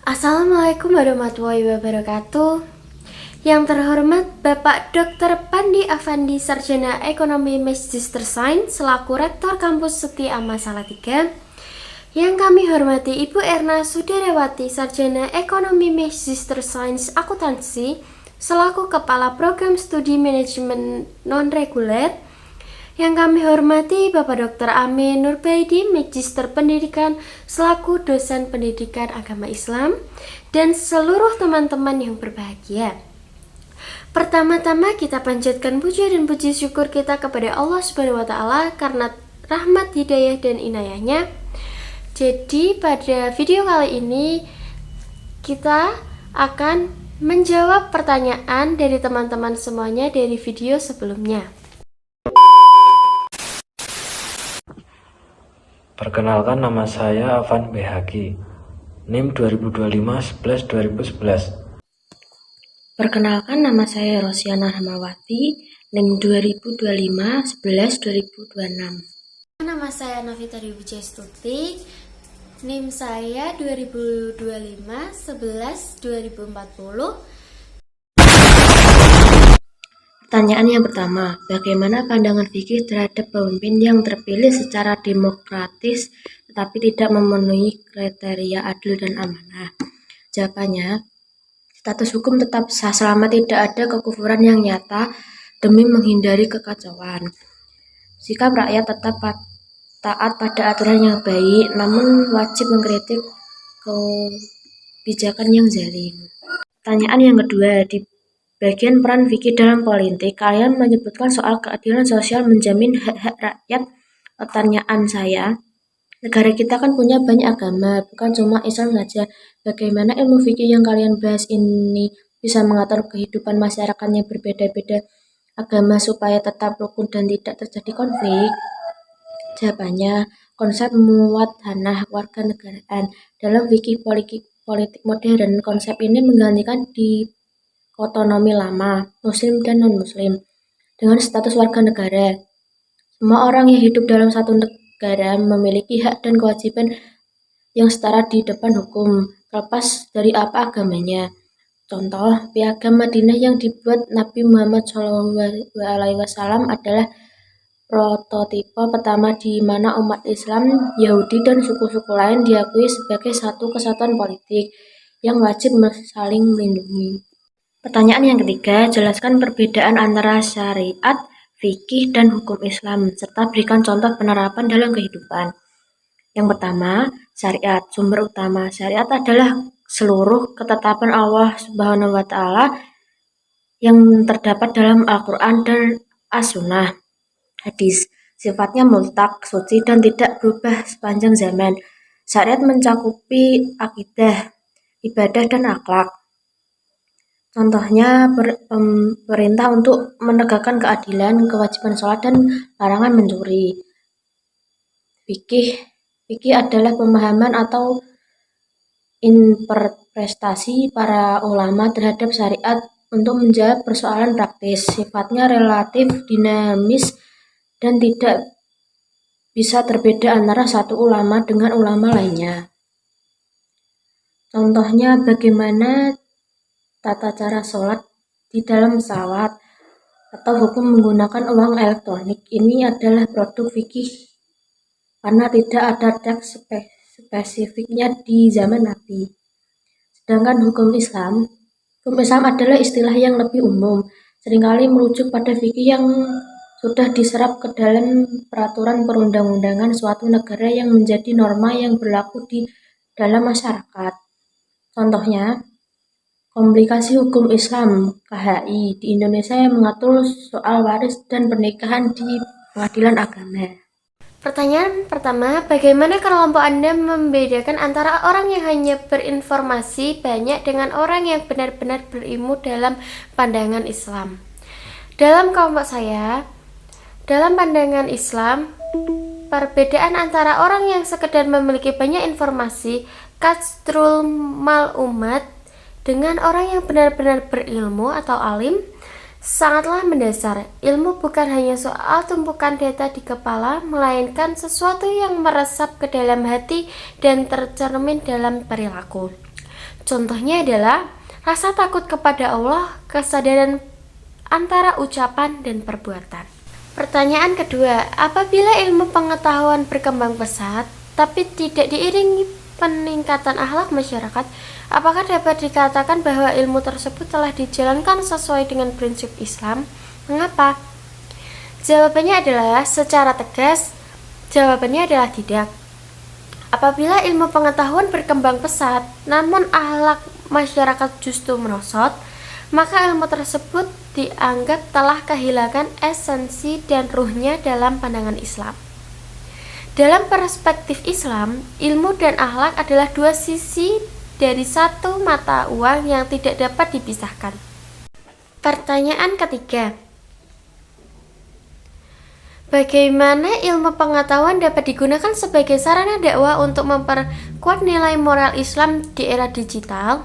Assalamualaikum warahmatullahi wabarakatuh. Yang terhormat Bapak Dr. Pandi Afandi, Sarjana Ekonomi Magister Sains selaku Rektor Kampus Sekti Ama Salatiga. Yang kami hormati Ibu Erna Sudarawati, Sarjana Ekonomi Magister Sains Akuntansi selaku Kepala Program Studi Manajemen Non-Reguler. Yang kami hormati Bapak Dr. Amin Nurbaidi, Magister Pendidikan selaku dosen pendidikan agama Islam, dan seluruh teman-teman yang berbahagia. Pertama-tama kita panjatkan puja dan puji syukur kita kepada Allah Subhanahu wa Ta'ala karena rahmat, hidayah, dan inayahnya. Jadi pada video kali ini kita akan menjawab pertanyaan dari teman-teman semuanya dari video sebelumnya. Perkenalkan, nama saya Afan BHG, NIM 2025-11-2011. Perkenalkan, nama saya Rosiana Rahmawati, NIM 2025-11-2026. Nama saya Navita Wijastuti, NIM saya 2025-11-2040. Pertanyaan yang pertama, bagaimana pandangan fikih terhadap pemimpin yang terpilih secara demokratis tetapi tidak memenuhi kriteria adil dan amanah? Jawabannya, status hukum tetap sah selama tidak ada kekufuran yang nyata demi menghindari kekacauan. Sikap rakyat tetap taat pada aturan yang baik, namun wajib mengkritik kebijakan yang zalim. Pertanyaan yang kedua, di bagian peran fikih dalam politik, kalian menyebutkan soal keadilan sosial menjamin hak-hak rakyat. Pertanyaan saya, negara kita kan punya banyak agama, bukan cuma Islam saja. Bagaimana ilmu fikih yang kalian bahas ini bisa mengatur kehidupan masyarakat yang berbeda-beda agama supaya tetap rukun dan tidak terjadi konflik? Jawabannya, konsep muwadhanah warga negaraan dalam fikih politik modern. Konsep ini menggantikan di otonomi lama, muslim dan non-muslim, dengan status warga negara. Semua orang yang hidup dalam satu negara memiliki hak dan kewajiban yang setara di depan hukum, terlepas dari apa agamanya. Contoh, Piagam Madinah yang dibuat Nabi Muhammad SAW adalah prototipe pertama di mana umat Islam, Yahudi, dan suku-suku lain diakui sebagai satu kesatuan politik yang wajib saling melindungi. Pertanyaan yang ketiga, jelaskan perbedaan antara syariat, fikih, dan hukum Islam, serta berikan contoh penerapan dalam kehidupan. Yang pertama, syariat. Sumber utama syariat adalah seluruh ketetapan Allah Subhanahu wa Ta'ala yang terdapat dalam Al-Quran dan As-Sunnah. Hadis, sifatnya mutlak, suci, dan tidak berubah sepanjang zaman. Syariat mencakupi akidah, ibadah, dan akhlak. Contohnya, perintah untuk menegakkan keadilan, kewajiban sholat, dan larangan mencuri. Fikih adalah pemahaman atau interpretasi para ulama terhadap syariat untuk menjawab persoalan praktis. Sifatnya relatif, dinamis, dan tidak bisa terbeda antara satu ulama dengan ulama lainnya. Contohnya, bagaimana tata cara sholat di dalam pesawat, atau hukum menggunakan uang elektronik. Ini adalah produk fikih karena tidak ada teks spesifiknya di zaman Nabi. Sedangkan hukum Islam adalah istilah yang lebih umum, seringkali merujuk pada fikih yang sudah diserap ke dalam peraturan perundang-undangan suatu negara yang menjadi norma yang berlaku di dalam masyarakat. Contohnya, Komplikasi Hukum Islam (KHI) di Indonesia yang mengatur soal waris dan pernikahan di pengadilan agama. Pertanyaan pertama, bagaimana kelompok Anda membedakan antara orang yang hanya berinformasi banyak dengan orang yang benar-benar berilmu dalam pandangan Islam? Dalam kelompok saya, dalam pandangan Islam, perbedaan antara orang yang sekedar memiliki banyak informasi, kasrul ma'lumat, dengan orang yang benar-benar berilmu atau alim, sangatlah mendasar. Ilmu bukan hanya soal tumpukan data di kepala, melainkan sesuatu yang meresap ke dalam hati dan tercermin dalam perilaku. Contohnya adalah rasa takut kepada Allah, kesadaran antara ucapan dan perbuatan. Pertanyaan kedua, apabila ilmu pengetahuan berkembang pesat tapi tidak diiringi peningkatan akhlak masyarakat, apakah dapat dikatakan bahwa ilmu tersebut telah dijalankan sesuai dengan prinsip Islam? Mengapa? Jawabannya adalah secara tegas, jawabannya adalah tidak. Apabila ilmu pengetahuan berkembang pesat, namun akhlak masyarakat justru merosot, maka ilmu tersebut dianggap telah kehilangan esensi dan ruhnya dalam pandangan Islam. Dalam perspektif Islam, ilmu dan akhlak adalah dua sisi dari satu mata uang yang tidak dapat dipisahkan. Pertanyaan ketiga, bagaimana ilmu pengetahuan dapat digunakan sebagai sarana dakwah untuk memperkuat nilai moral Islam di era digital?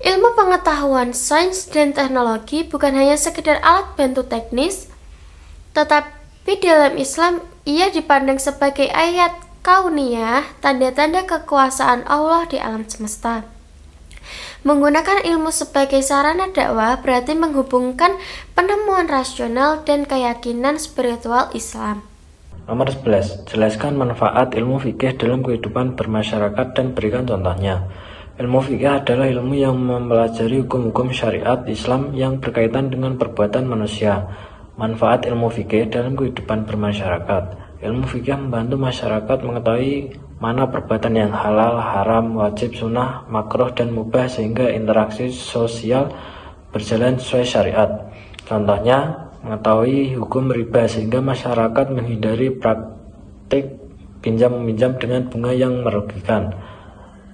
Ilmu pengetahuan, sains, dan teknologi bukan hanya sekedar alat bantu teknis, tetapi dalam Islam ia dipandang sebagai ayat kauniyah, tanda-tanda kekuasaan Allah di alam semesta. Menggunakan ilmu sebagai sarana dakwah berarti menghubungkan penemuan rasional dan keyakinan spiritual Islam. Nomor 11. Jelaskan manfaat ilmu fikih dalam kehidupan bermasyarakat dan berikan contohnya. Ilmu fikih adalah ilmu yang mempelajari hukum-hukum syariat Islam yang berkaitan dengan perbuatan manusia. Manfaat ilmu fikih dalam kehidupan bermasyarakat. Ilmu fikih membantu masyarakat mengetahui mana perbuatan yang halal, haram, wajib, sunnah, makruh, dan mubah sehingga interaksi sosial berjalan sesuai syariat. Contohnya, mengetahui hukum riba sehingga masyarakat menghindari praktik pinjam-meminjam dengan bunga yang merugikan.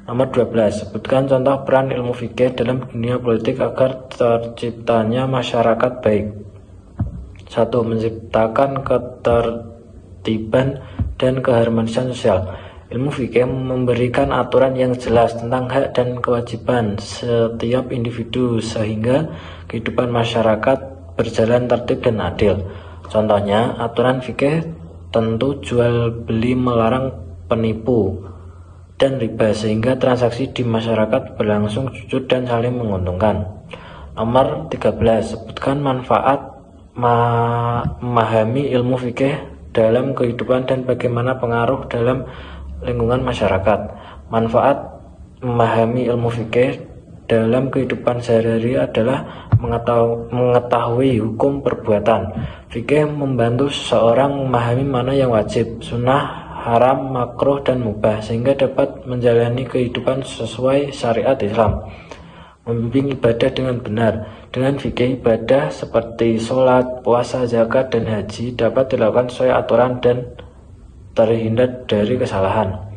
Nomor 12. Sebutkan contoh peran ilmu fikih dalam dunia politik agar terciptanya masyarakat baik. 1. Menciptakan ketertiban dan keharmonisan sosial. Ilmu fikih memberikan aturan yang jelas tentang hak dan kewajiban setiap individu sehingga kehidupan masyarakat berjalan tertib dan adil. Contohnya, aturan fikih tentu jual beli melarang penipu dan riba sehingga transaksi di masyarakat berlangsung jujur dan saling menguntungkan. Nomor 13. Sebutkan manfaat memahami ilmu fikih dalam kehidupan dan bagaimana pengaruh dalam lingkungan masyarakat. Manfaat memahami ilmu fikih dalam kehidupan sehari-hari adalah mengetahui hukum perbuatan. Fikih membantu seseorang memahami mana yang wajib, sunnah, haram, makruh, dan mubah sehingga dapat menjalani kehidupan sesuai syariat Islam. Membimbing ibadah dengan benar. Dengan fikih, ibadah seperti sholat, puasa, zakat, dan haji dapat dilakukan sesuai aturan dan terhindar dari kesalahan.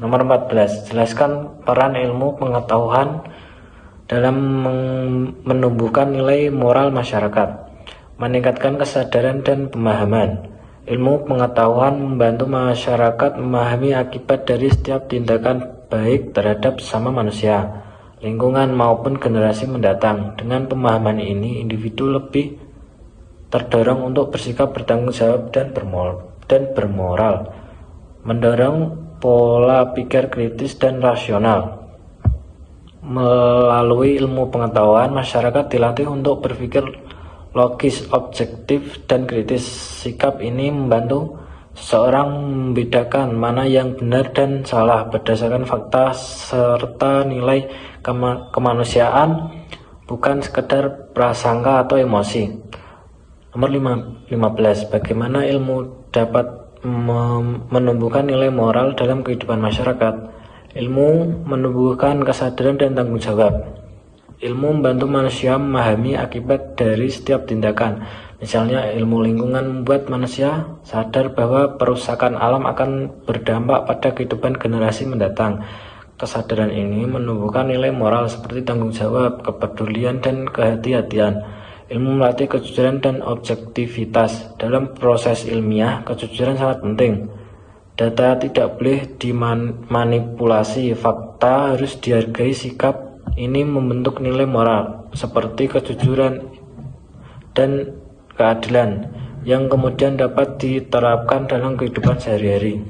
Nomor 14. Jelaskan peran ilmu pengetahuan dalam menumbuhkan nilai moral masyarakat, meningkatkan kesadaran dan pemahaman. Ilmu pengetahuan membantu masyarakat memahami akibat dari setiap tindakan baik terhadap sesama manusia, lingkungan maupun generasi mendatang. Dengan pemahaman ini, individu lebih terdorong untuk bersikap bertanggung jawab dan bermoral, mendorong pola pikir kritis dan rasional. Melalui ilmu pengetahuan, masyarakat dilatih untuk berpikir logis, objektif, dan kritis. Sikap ini membantu seseorang membedakan mana yang benar dan salah berdasarkan fakta serta nilai kemanusiaan, bukan sekedar prasangka atau emosi. Nomor 15. Bagaimana ilmu dapat menumbuhkan nilai moral dalam kehidupan masyarakat? Ilmu menumbuhkan kesadaran dan tanggung jawab. Ilmu membantu manusia memahami akibat dari setiap tindakan. Misalnya, ilmu lingkungan membuat manusia sadar bahwa perusakan alam akan berdampak pada kehidupan generasi mendatang. Kesadaran ini menumbuhkan nilai moral seperti tanggung jawab, kepedulian, dan kehati-hatian. Ilmu melatih kejujuran dan objektivitas. Dalam proses ilmiah, kejujuran sangat penting. Data tidak boleh dimanipulasi, fakta harus dihargai. Sikap ini membentuk nilai moral seperti kejujuran dan keadilan yang kemudian dapat diterapkan dalam kehidupan sehari-hari.